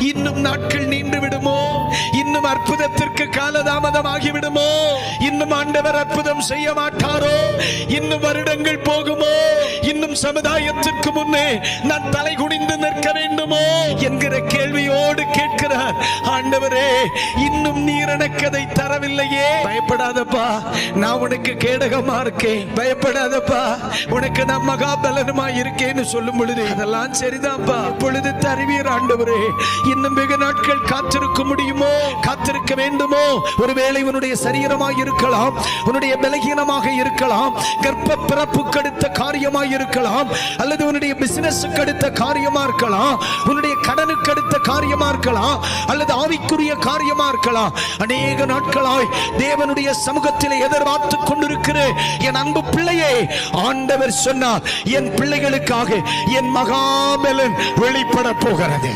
இன்னும் நாட்கள் நீண்டு விடுமோ? இன்னும் அற்புதத்திற்கு காலதாமதமாகி விடுமோ? இன்னும் ஆண்டவர் அற்புதம் செய்ய மாட்டாரோ? இன்னும் வருடங்கள் போகுமோ? இன்னும் சமுதாயத்திற்கு முன்னே நான் தலை குனிந்து நிற்க வேண்டுமோ என்கிற கேள்வியோடு கேட்கிறார். ஆண்டவரே, இன்னும் நீர் எனக்கு அதை தரவில்லையே. பயப்படாதப்பா, நான் உனக்கு கேடகமா இருக்கேன். பயப்படாதப்பா, உனக்கு நான் மகாபலனுமா இருக்கேன்னு சொல்லும் பொழுது அதெல்லாம் சரிதான்ப்பா, பொழுது தருவீர் ஆண்டவரே. இன்னும் வெகு நாட்கள் காத்திருக்க முடியுமோ? காத்திருக்க வேண்டுமோ? ஒருவேளை உன்னுடைய சரீரமாக இருக்கலாம், உன்னுடைய பலகீனமாக இருக்கலாம், கர்ப்ப பிறப்புக்கு அடுத்த காரியமாக இருக்கலாம், அல்லது உன்னுடைய பிசினஸுக்கு அடுத்த காரியமா இருக்கலாம், உன்னுடைய கடனுக்கு அடுத்த காரியமா இருக்கலாம், அல்லது ஆவிக்குரிய காரியமா இருக்கலாம். அநேக நாட்களாய் தேவனுடைய சமூகத்தில் எதிர்பார்த்து கொண்டிருக்கிற என் அன்பு பிள்ளையே, ஆண்டவர் சொன்னார், என் பிள்ளைகளுக்காக என் மகாபலன் வெளிப்பட போகிறது.